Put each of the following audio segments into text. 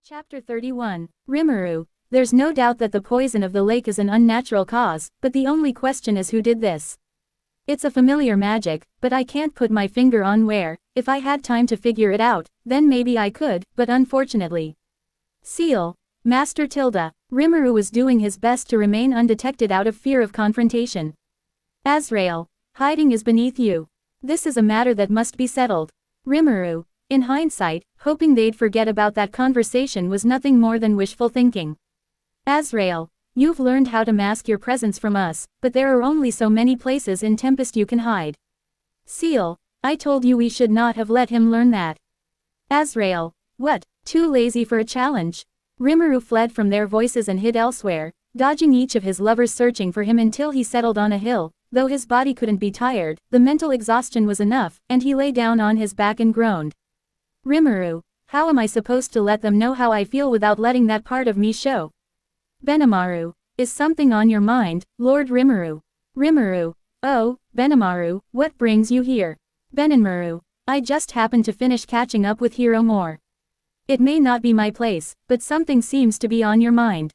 Chapter 31. Rimmeru. There's no doubt that the poison of the lake is an unnatural cause, but the only question is who did this. It's a familiar magic, but I can't put my finger on where. If I had time to figure it out, then maybe I could, but unfortunately. Seal. Master Tilda. Rimmeru was doing his best to remain undetected out of fear of confrontation. Azrael. Hiding is beneath you. This is a matter that must be settled. Rimmeru. In hindsight, hoping they'd forget about that conversation was nothing more than wishful thinking. Azrael. You've learned how to mask your presence from us, but there are only so many places in Tempest you can hide. Seal. I told you we should not have let him learn that. Azrael. What, too lazy for a challenge? Rimmeru fled from their voices and hid elsewhere, dodging each of his lovers, searching for him until he settled on a hill. Though his body couldn't be tired, the mental exhaustion was enough, and he lay down on his back and groaned. Rimmeru. How am I supposed to let them know how I feel without letting that part of me show? Benamaru. Is something on your mind, Lord Rimmeru? Rimmeru. Oh, Benamaru, what brings you here? Benamaru. I just happened to finish catching up with Hero More. It may not be my place, but something seems to be on your mind.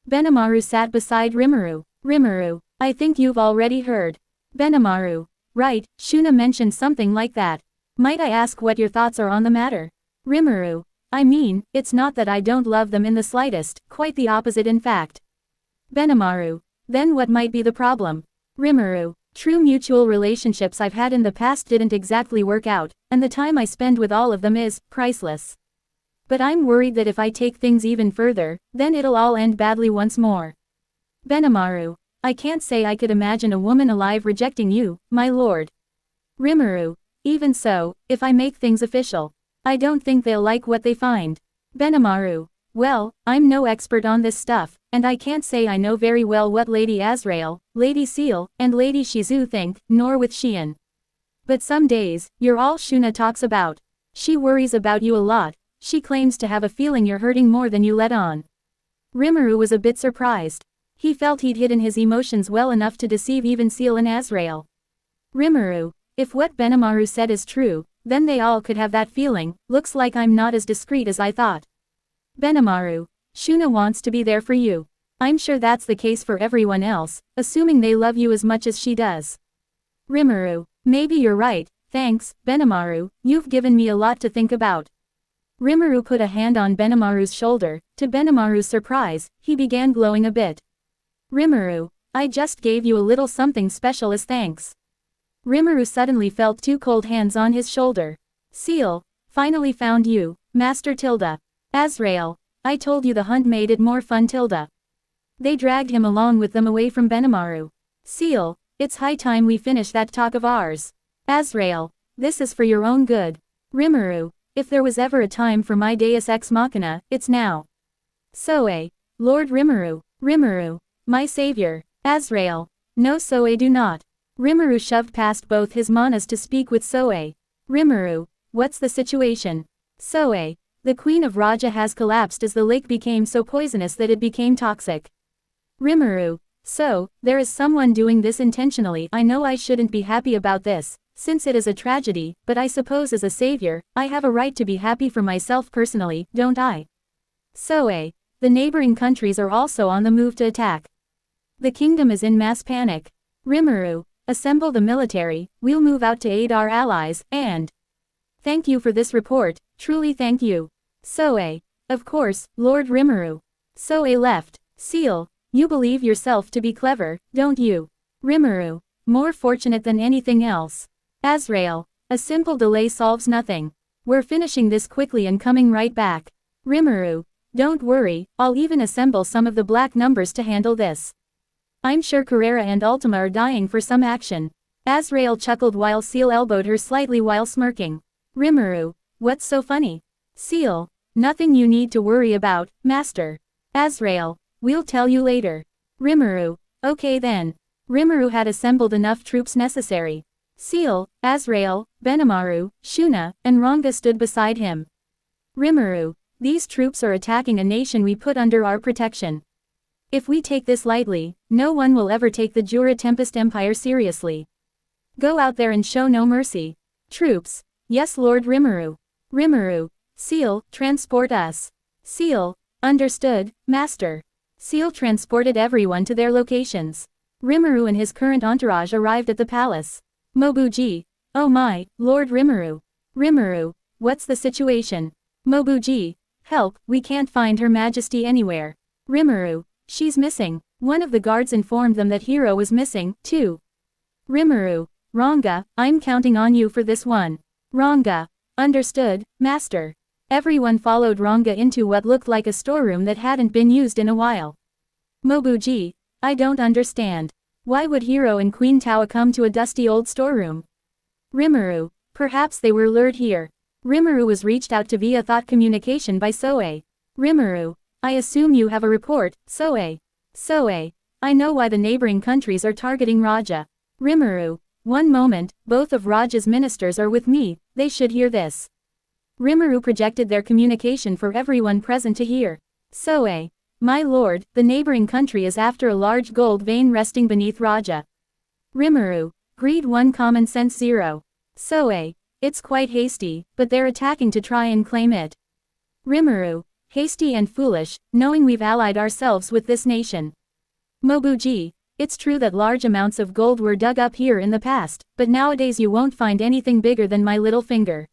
Benamaru sat beside Rimmeru. Rimmeru. I think you've already heard. Benamaru. Right, Shuna mentioned something like that. Might I ask what your thoughts are on the matter? Rimmeru. I mean, it's not that I don't love them in the slightest, quite the opposite in fact. Benamaru. Then what might be the problem? Rimmeru. True mutual relationships I've had in the past didn't exactly work out, and the time I spend with all of them is priceless. But I'm worried that if I take things even further, then it'll all end badly once more. Benamaru. I can't say I could imagine a woman alive rejecting you, my lord. Rimmeru. Even so, if I make things official, I don't think they'll like what they find. Benamaru. Well, I'm no expert on this stuff, and I can't say I know very well what Lady Azrael, Lady Seal, and Lady Shizu think, nor with Xian. But some days, you're all Shuna talks about. She worries about you a lot. She claims to have a feeling you're hurting more than you let on. Rimmeru was a bit surprised. He felt he'd hidden his emotions well enough to deceive even Seal and Azrael. Rimmeru. If what Benamaru said is true, then they all could have that feeling. Looks like I'm not as discreet as I thought. Benamaru. Shuna wants to be there for you. I'm sure that's the case for everyone else, assuming they love you as much as she does. Rimmeru. Maybe you're right, thanks, Benamaru, you've given me a lot to think about. Rimmeru put a hand on Benamaru's shoulder. To Benamaru's surprise, he began glowing a bit. Rimmeru. I just gave you a little something special as thanks. Rimmeru suddenly felt two cold hands on his shoulder. Seal. Finally found you, Master Tilda. Azrael. I told you the hunt made it more fun, Tilda. They dragged him along with them away from Benamaru. Seal. It's high time we finish that talk of ours. Azrael. This is for your own good. Rimmeru. If there was ever a time for my Deus Ex Machina, it's now. Soe. Lord Rimmeru. Rimmeru. My savior. Azrael. No, Soe, do not. Rimmeru shoved past both his manas to speak with Soe. Rimmeru. What's the situation? Soe. The Queen of Raja has collapsed as the lake became so poisonous that it became toxic. Rimmeru. So, there is someone doing this intentionally. I know I shouldn't be happy about this, since it is a tragedy, but I suppose as a savior, I have a right to be happy for myself personally, don't I? Soe. The neighboring countries are also on the move to attack. The kingdom is in mass panic. Rimmeru. Assemble the military, we'll move out to aid our allies, and... Thank you for this report, truly thank you. Soe. Of course, Lord Rimmeru. Soe left. Seal. You believe yourself to be clever, don't you? Rimmeru. More fortunate than anything else. Azrael. A simple delay solves nothing. We're finishing this quickly and coming right back. Rimmeru. Don't worry, I'll even assemble some of the black numbers to handle this. I'm sure Carrera and Ultima are dying for some action. Azrael chuckled while Seal elbowed her slightly while smirking. Rimmeru. What's so funny? Seal. Nothing you need to worry about, Master. Azrael. We'll tell you later. Rimmeru. Okay then. Rimmeru had assembled enough troops necessary. Seal, Azrael, Benamaru, Shuna, and Ranga stood beside him. Rimmeru. These troops are attacking a nation we put under our protection. If we take this lightly, no one will ever take the Jura Tempest Empire seriously. Go out there and show no mercy. Troops. Yes, Lord Rimmeru. Rimmeru. Seal, transport us. Seal. Understood, Master. Seal transported everyone to their locations. Rimmeru and his current entourage arrived at the palace. Mobuji. Oh my, Lord Rimmeru. Rimmeru, what's the situation? Mobuji. Help, we can't find Her Majesty anywhere. Rimmeru. She's missing. One of the guards informed them that Hiro was missing, too. Rimmeru. Ranga, I'm counting on you for this one. Ranga. Understood, Master. Everyone followed Ranga into what looked like a storeroom that hadn't been used in a while. Mobuji. I don't understand. Why would Hiro and Queen Tawa come to a dusty old storeroom? Rimmeru. Perhaps they were lured here. Rimmeru was reached out to via thought communication by Soe. Rimmeru. I assume you have a report, Soe. Soe. I know why the neighboring countries are targeting Raja. Rimmeru. One moment, both of Raja's ministers are with me, they should hear this. Rimmeru projected their communication for everyone present to hear. Soe. My lord, the neighboring country is after a large gold vein resting beneath Raja. Rimmeru. Greed 1 common sense 0. Soe. It's quite hasty, but they're attacking to try and claim it. Rimmeru. Hasty and foolish, knowing we've allied ourselves with this nation. Mobuji. It's true that large amounts of gold were dug up here in the past, but nowadays you won't find anything bigger than my little finger.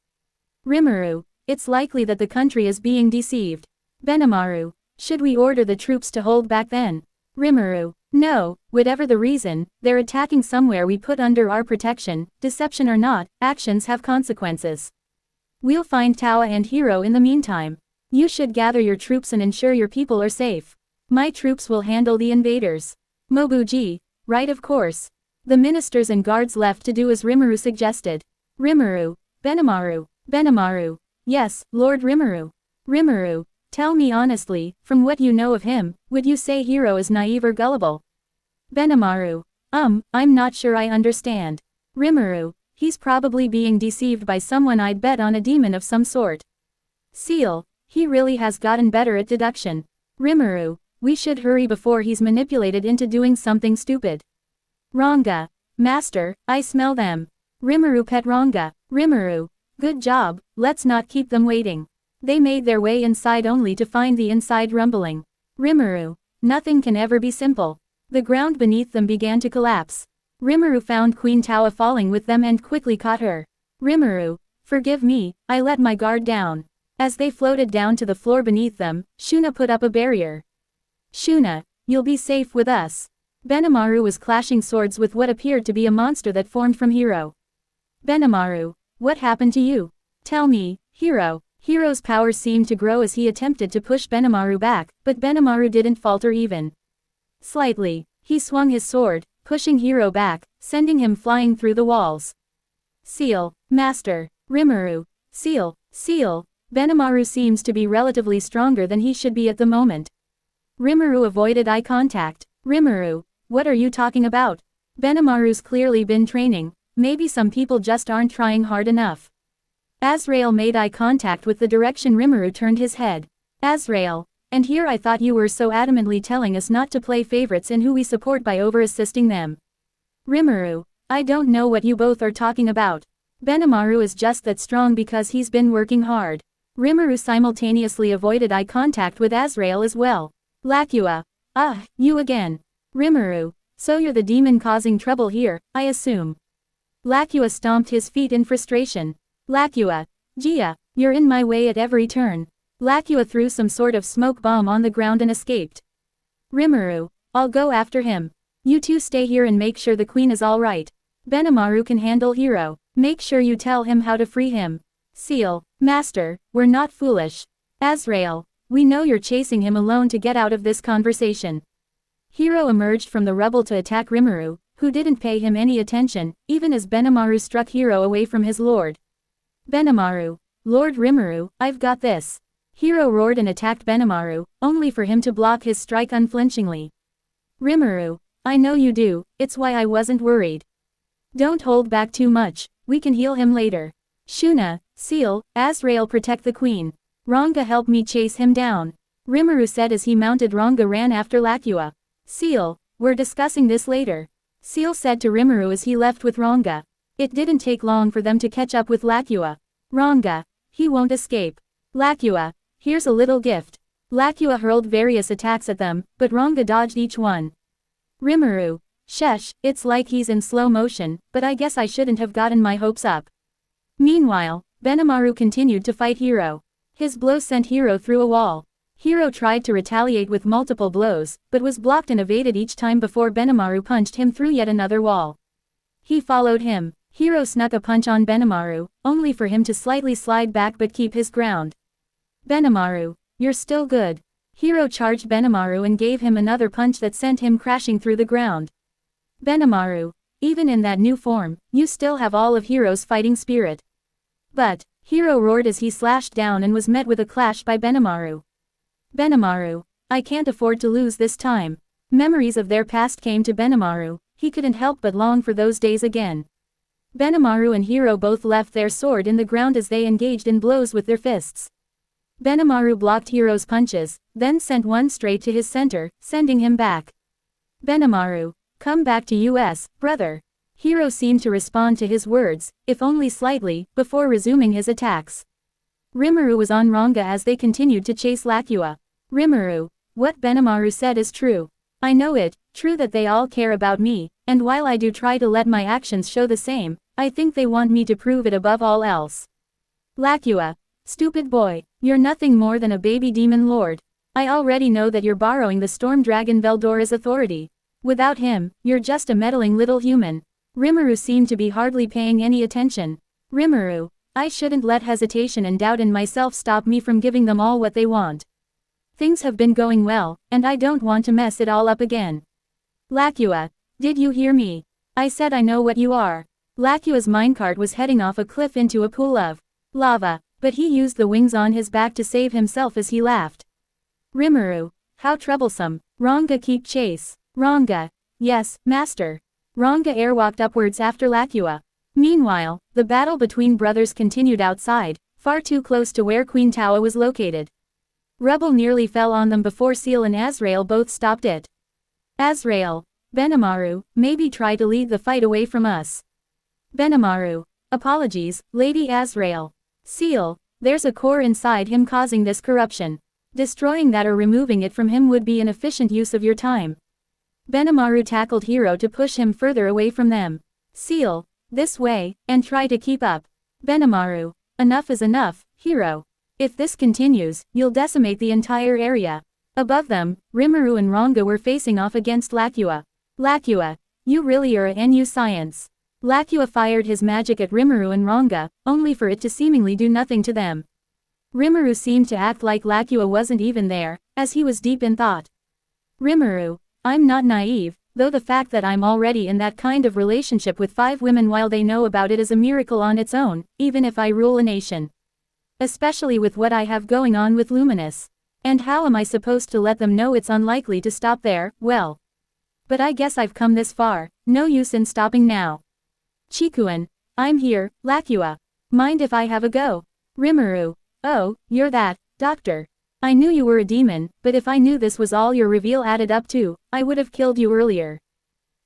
Rimmeru. It's likely that the country is being deceived. Benamaru. Should we order the troops to hold back then? Rimmeru. No, whatever the reason, they're attacking somewhere we put under our protection, deception or not, actions have consequences. We'll find Tawa and Hiro in the meantime. You should gather your troops and ensure your people are safe. My troops will handle the invaders. Mobuji. Right, of course. The ministers and guards left to do as Rimmeru suggested. Rimmeru. Benamaru. Benamaru. Yes, Lord Rimmeru. Rimmeru. Tell me honestly, from what you know of him, would you say Hiro is naive or gullible? Benamaru. I'm not sure I understand. Rimmeru. He's probably being deceived by someone, I'd bet on a demon of some sort. Seal. He really has gotten better at deduction. Rimmeru. We should hurry before he's manipulated into doing something stupid. Ranga. Master, I smell them. Rimmeru pet Ranga. Rimmeru. Good job, let's not keep them waiting. They made their way inside only to find the inside rumbling. Rimmeru. Nothing can ever be simple. The ground beneath them began to collapse. Rimmeru found Queen Tawa falling with them and quickly caught her. Rimmeru. Forgive me, I let my guard down. As they floated down to the floor beneath them, Shuna put up a barrier. Shuna, you'll be safe with us. Benamaru was clashing swords with what appeared to be a monster that formed from Hiro. Benamaru. What happened to you? Tell me, Hiro. Hiro's power seemed to grow as he attempted to push Benamaru back, but Benamaru didn't falter even slightly. He swung his sword, pushing Hiro back, sending him flying through the walls. Seal. Master. Rimmeru. Seal. Seal. Benamaru seems to be relatively stronger than he should be at the moment. Rimmeru avoided eye contact. Rimmeru. What are you talking about? Benamaru's clearly been training. Maybe some people just aren't trying hard enough. Azrael made eye contact with the direction Rimmeru turned his head. Azrael. And here I thought you were so adamantly telling us not to play favorites in who we support by over-assisting them. Rimmeru. I don't know what you both are talking about. Benamaru is just that strong because he's been working hard. Rimmeru simultaneously avoided eye contact with Azrael as well. Lakua. Ah, you again. Rimmeru. So you're the demon causing trouble here, I assume. Lakua stomped his feet in frustration. Lakua. Gia, you're in my way at every turn. Lakua threw some sort of smoke bomb on the ground and escaped. Rimmeru. I'll go after him. You two stay here and make sure the queen is alright. Benamaru can handle Hiro. Make sure you tell him how to free him. Seal. Master, we're not foolish. Azrael. We know you're chasing him alone to get out of this conversation. Hiro emerged from the rubble to attack Rimmeru, who didn't pay him any attention, even as Benamaru struck Hiro away from his lord. Benamaru. Lord Rimmeru, I've got this. Hiro roared and attacked Benamaru, only for him to block his strike unflinchingly. Rimmeru. I know you do, it's why I wasn't worried. Don't hold back too much, we can heal him later. Shuna, Seal, Azrael protect the queen. Ranga help me chase him down. Rimmeru said as he mounted. Ranga ran after Lakua. Seal, we're discussing this later. Seal said to Rimmeru as he left with Ranga. It didn't take long for them to catch up with Lakua. Ranga. He won't escape. Lakua. Here's a little gift. Lacua hurled various attacks at them, but Ranga dodged each one. Rimmeru. Sheesh, it's like he's in slow motion, but I guess I shouldn't have gotten my hopes up. Meanwhile, Benamaru continued to fight Hiro. His blow sent Hiro through a wall. Hiro tried to retaliate with multiple blows, but was blocked and evaded each time before Benamaru punched him through yet another wall. He followed him. Hiro snuck a punch on Benamaru, only for him to slightly slide back but keep his ground. Benamaru, you're still good. Hiro charged Benamaru and gave him another punch that sent him crashing through the ground. Benamaru, even in that new form, you still have all of Hiro's fighting spirit. But, Hiro roared as he slashed down and was met with a clash by Benamaru. Benamaru, I can't afford to lose this time. Memories of their past came to Benamaru, he couldn't help but long for those days again. Benamaru and Hiro both left their sword in the ground as they engaged in blows with their fists. Benamaru blocked Hiro's punches, then sent one straight to his center, sending him back. Benamaru, come back to us, brother. Hiro seemed to respond to his words, if only slightly, before resuming his attacks. Rimmeru was on Ranga as they continued to chase Lacua. Rimmeru, what Benamaru said is true. I know it, true that they all care about me, and while I do try to let my actions show the same, I think they want me to prove it above all else. Lacua, stupid boy, you're nothing more than a baby demon lord. I already know that you're borrowing the storm dragon Veldora's authority. Without him, you're just a meddling little human. Rimmeru seemed to be hardly paying any attention. Rimmeru, I shouldn't let hesitation and doubt in myself stop me from giving them all what they want. Things have been going well, and I don't want to mess it all up again. Lacua, did you hear me? I said I know what you are. Lacua's minecart was heading off a cliff into a pool of lava, but he used the wings on his back to save himself as he laughed. Rimmeru, how troublesome. Ranga keep chase. Ranga. Yes, master. Ranga airwalked upwards after Lacua. Meanwhile, the battle between brothers continued outside, far too close to where Queen Tawa was located. Rubble nearly fell on them before Seal and Azrael both stopped it. Azrael, Benamaru, maybe try to lead the fight away from us. Benamaru, apologies, Lady Azrael. Seal, there's a core inside him causing this corruption. Destroying that or removing it from him would be an efficient use of your time. Benamaru tackled Hiro to push him further away from them. Seal, this way, and try to keep up. Benamaru, enough is enough, Hiro. If this continues, you'll decimate the entire area. Above them, Rimmeru and Ranga were facing off against Lacua. Lacua, you really are a NU science. Lacua fired his magic at Rimmeru and Ranga, only for it to seemingly do nothing to them. Rimmeru seemed to act like Lacua wasn't even there, as he was deep in thought. Rimmeru, I'm not naive, though the fact that I'm already in that kind of relationship with 5 women while they know about it is a miracle on its own, even if I rule a nation. Especially with what I have going on with Luminous. And how am I supposed to let them know it's unlikely to stop there? Well. But I guess I've come this far, no use in stopping now. Chikuan, I'm here, Lacua. Mind if I have a go? Rimmeru, oh, you're that, doctor. I knew you were a demon, but if I knew this was all your reveal added up to, I would have killed you earlier.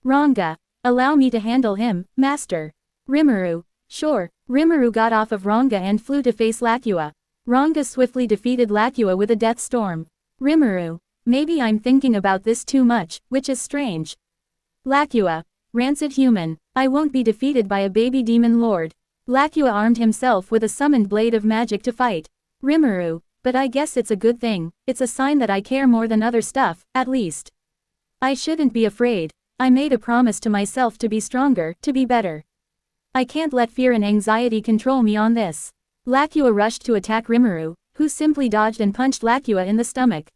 Ranga, allow me to handle him, master. Rimmeru, sure. Rimmeru got off of Ranga and flew to face Lacua. Ranga swiftly defeated Lacua with a death storm. Rimmeru, maybe I'm thinking about this too much, which is strange. Lacua, rancid human, I won't be defeated by a baby demon lord. Lacua armed himself with a summoned blade of magic to fight. Rimmeru, but I guess it's a good thing, it's a sign that I care more than other stuff, at least. I shouldn't be afraid. I made a promise to myself to be stronger, to be better. I can't let fear and anxiety control me on this. Lacua rushed to attack Rimmeru, who simply dodged and punched Lacua in the stomach.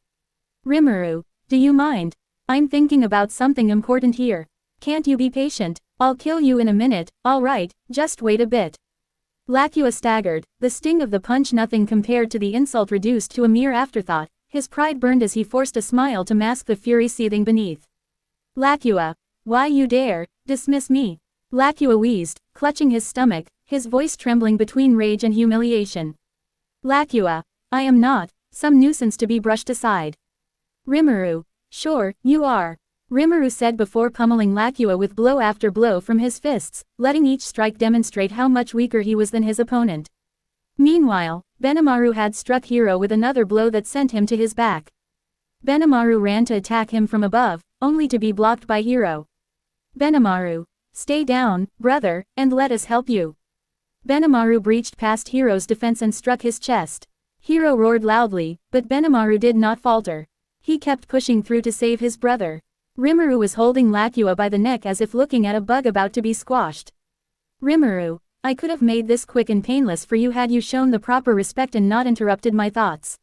Rimmeru, do you mind? I'm thinking about something important here. Can't you be patient? I'll kill you in a minute, alright, just wait a bit. Lacua staggered, the sting of the punch nothing compared to the insult reduced to a mere afterthought, his pride burned as he forced a smile to mask the fury seething beneath. Lacua, why you dare dismiss me? Lacua wheezed, clutching his stomach, his voice trembling between rage and humiliation. Lacua, I am not some nuisance to be brushed aside. Rimmeru, sure, you are. Rimmeru said before pummeling Lacua with blow after blow from his fists, letting each strike demonstrate how much weaker he was than his opponent. Meanwhile, Benamaru had struck Hiro with another blow that sent him to his back. Benamaru ran to attack him from above, only to be blocked by Hiro. Benamaru, stay down, brother, and let us help you. Benamaru breached past Hiro's defense and struck his chest. Hiro roared loudly, but Benamaru did not falter. He kept pushing through to save his brother. Rimmeru was holding Lakua by the neck as if looking at a bug about to be squashed. Rimmeru, I could have made this quick and painless for you had you shown the proper respect and not interrupted my thoughts.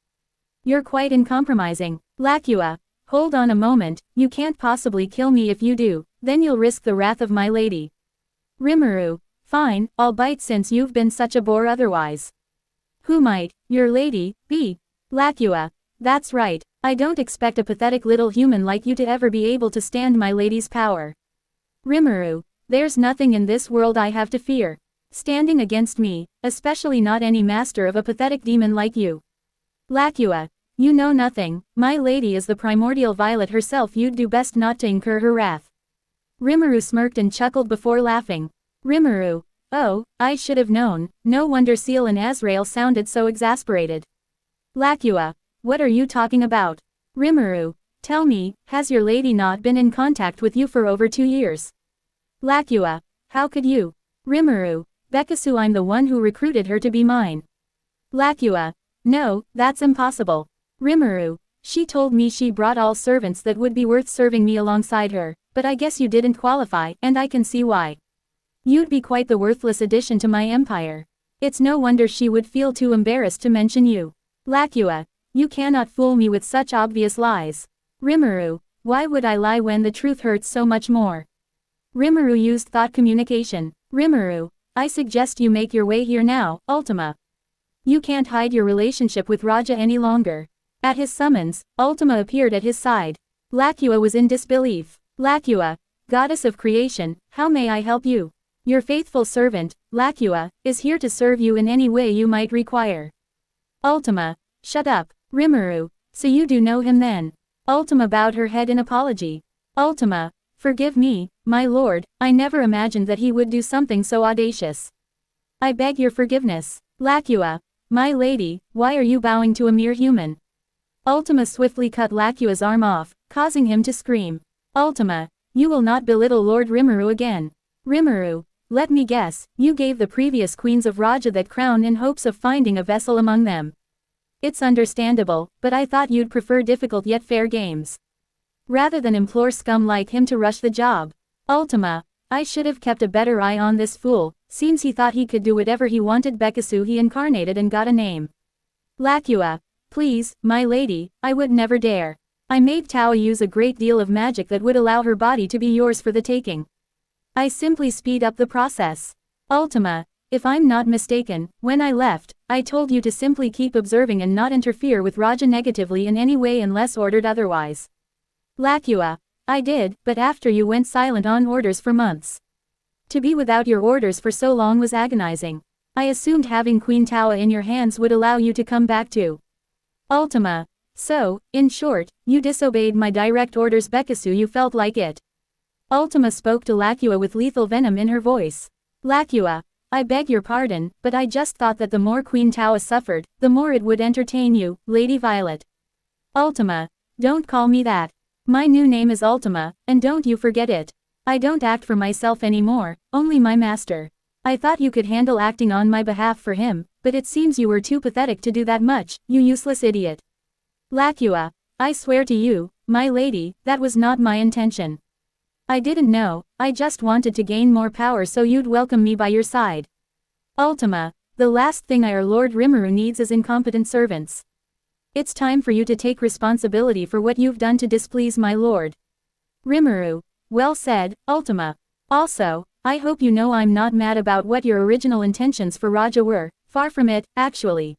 You're quite uncompromising. Lakua, hold on a moment, you can't possibly kill me if you do, then you'll risk the wrath of my lady. Rimmeru, fine, I'll bite since you've been such a bore otherwise. Who might, your lady, be? Lakua, that's right, I don't expect a pathetic little human like you to ever be able to stand my lady's power. Rimmeru, there's nothing in this world I have to fear. Standing against me, especially not any master of a pathetic demon like you. Lakua, you know nothing, my lady is the primordial violet herself, you'd do best not to incur her wrath. Rimmeru smirked and chuckled before laughing. Rimmeru, oh, I should have known, no wonder Seal and Azrael sounded so exasperated. Lakua, what are you talking about? Rimmeru, tell me, has your lady not been in contact with you for over 2 years? Lakua, how could you? Rimmeru, Bekkasu, I'm the one who recruited her to be mine. Lakua, no, that's impossible. Rimmeru, she told me she brought all servants that would be worth serving me alongside her, but I guess you didn't qualify, and I can see why. You'd be quite the worthless addition to my empire. It's no wonder she would feel too embarrassed to mention you. Lakua, you cannot fool me with such obvious lies. Rimmeru, why would I lie when the truth hurts so much more? Rimmeru used thought communication. Rimmeru, I suggest you make your way here now, Ultima. You can't hide your relationship with Raja any longer. At his summons, Ultima appeared at his side. Lakua was in disbelief. Lakua, goddess of creation, how may I help you? Your faithful servant, Lakua, is here to serve you in any way you might require. Ultima, shut up. Rimmeru, so you do know him then? Ultima bowed her head in apology. Ultima, forgive me, my lord, I never imagined that he would do something so audacious. I beg your forgiveness. Lakua, my lady, why are you bowing to a mere human? Ultima swiftly cut Lakua's arm off, causing him to scream. Ultima, you will not belittle Lord Rimmeru again. Rimmeru, let me guess, you gave the previous queens of Raja that crown in hopes of finding a vessel among them. It's understandable, but I thought you'd prefer difficult yet fair games. Rather than implore scum like him to rush the job. Ultima, I should have kept a better eye on this fool, seems he thought he could do whatever he wanted. Bekkasu he incarnated and got a name. Lakua, please, my lady, I would never dare. I made Tawa use a great deal of magic that would allow her body to be yours for the taking. I simply speed up the process. Ultima, if I'm not mistaken, when I left, I told you to simply keep observing and not interfere with Raja negatively in any way unless ordered otherwise. Lakua, I did, but after you went silent on orders for months. To be without your orders for so long was agonizing. I assumed having Queen Tawa in your hands would allow you to come back to Ultima. So, in short, you disobeyed my direct orders. Bekkasu, you felt like it. Ultima spoke to Lakua with lethal venom in her voice. Lakua, I beg your pardon, but I just thought that the more Queen Tawa suffered, the more it would entertain you, Lady Violet. Ultima, don't call me that. My new name is Ultima, and don't you forget it. I don't act for myself anymore, only my master. I thought you could handle acting on my behalf for him, but it seems you were too pathetic to do that much, you useless idiot. Lakua, I swear to you, my lady, that was not my intention. I didn't know, I just wanted to gain more power so you'd welcome me by your side. Ultima, the last thing our Lord Rimmeru needs is incompetent servants. It's time for you to take responsibility for what you've done to displease my lord. Rimmeru, well said, Ultima. Also, I hope you know I'm not mad about what your original intentions for Raja were, far from it, actually.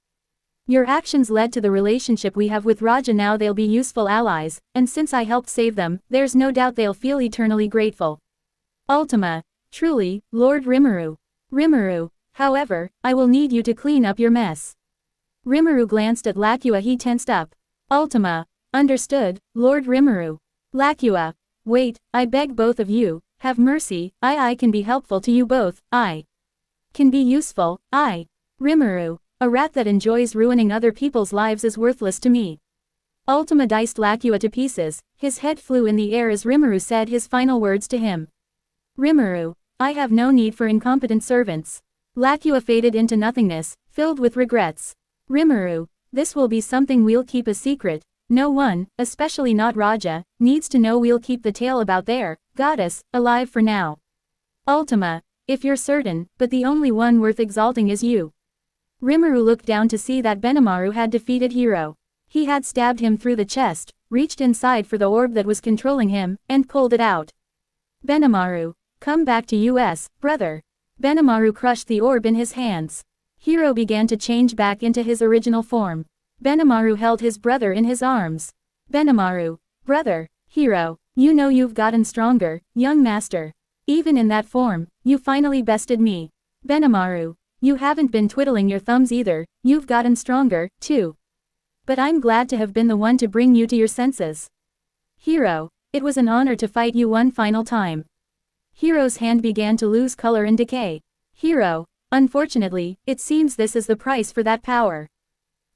Your actions led to the relationship we have with Raja. Now they'll be useful allies, and since I helped save them, there's no doubt they'll feel eternally grateful. Ultima, truly, Lord Rimmeru. Rimmeru, however, I will need you to clean up your mess. Rimmeru glanced at Lakua. He tensed up. Ultima, understood, Lord Rimmeru. Lakua, wait, I beg both of you, have mercy, I can be helpful to you both, I can be useful, Rimmeru, A rat that enjoys ruining other people's lives is worthless to me. Ultima diced Lacua to pieces, his head flew in the air as Rimmeru said his final words to him. Rimmeru, I have no need for incompetent servants. Lacua faded into nothingness, filled with regrets. Rimmeru, this will be something we'll keep a secret. No one, especially not Raja, needs to know we'll keep the tale about their goddess alive for now. Ultima, if you're certain, but the only one worth exalting is you. Rimmeru looked down to see that Benamaru had defeated Hero. He had stabbed him through the chest, reached inside for the orb that was controlling him, and pulled it out. Benamaru, come back to us, brother. Benamaru crushed the orb in his hands. Hero began to change back into his original form. Benamaru held his brother in his arms. Benamaru, brother, Hero, you know you've gotten stronger, young master. Even in that form, you finally bested me. Benamaru, you haven't been twiddling your thumbs either, you've gotten stronger, too. But I'm glad to have been the one to bring you to your senses. Hero, it was an honor to fight you one final time. Hero's hand began to lose color and decay. Hero, unfortunately, it seems this is the price for that power.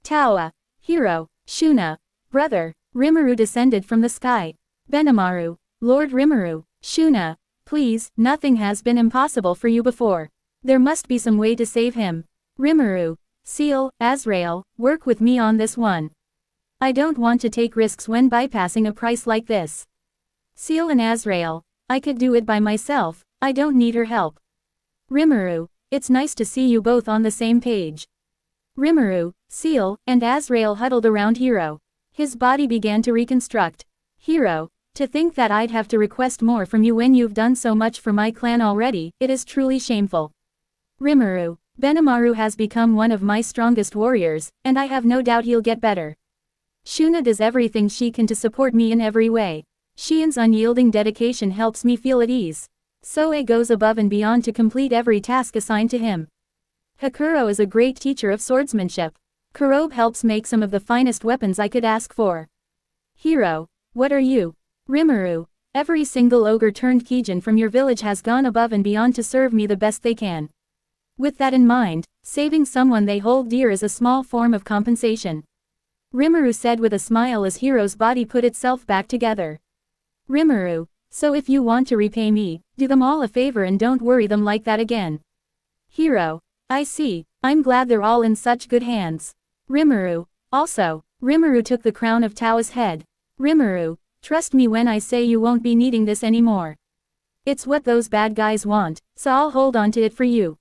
Taua, Hero, Shuna, brother, Rimmeru descended from the sky. Benamaru, Lord Rimmeru, Shuna, please, nothing has been impossible for you before. There must be some way to save him. Rimmeru, Seal, Azrael, work with me on this one. I don't want to take risks when bypassing a price like this. Seal and Azrael, I could do it by myself, I don't need her help. Rimmeru, it's nice to see you both on the same page. Rimmeru, Seal, and Azrael huddled around Hero. His body began to reconstruct. Hero, to think that I'd have to request more from you when you've done so much for my clan already, it is truly shameful. Rimmeru, Benamaru has become one of my strongest warriors, and I have no doubt he'll get better. Shuna does everything she can to support me in every way. Xian's unyielding dedication helps me feel at ease. Soe goes above and beyond to complete every task assigned to him. Hakuro is a great teacher of swordsmanship. Kurobe helps make some of the finest weapons I could ask for. Hero, what are you? Rimmeru, every single ogre turned Kijin from your village has gone above and beyond to serve me the best they can. With that in mind, saving someone they hold dear is a small form of compensation. Rimmeru said with a smile as Hero's body put itself back together. Rimmeru, so if you want to repay me, do them all a favor and don't worry them like that again. Hero, I see, I'm glad they're all in such good hands. Rimmeru, also, Rimmeru took the crown of Tao's head. Rimmeru, trust me when I say you won't be needing this anymore. It's what those bad guys want, so I'll hold on to it for you.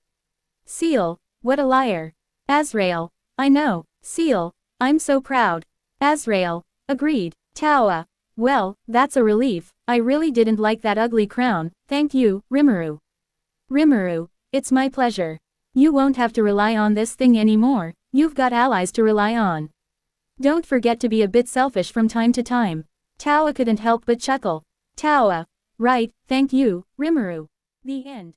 Seal, what a liar. Azrael, I know, Seal, I'm so proud. Azrael, agreed. Taua, well, that's a relief, I really didn't like that ugly crown, thank you, Rimmeru. Rimmeru, it's my pleasure. You won't have to rely on this thing anymore, you've got allies to rely on. Don't forget to be a bit selfish from time to time. Taua couldn't help but chuckle. Taua, right, thank you, Rimmeru. The end.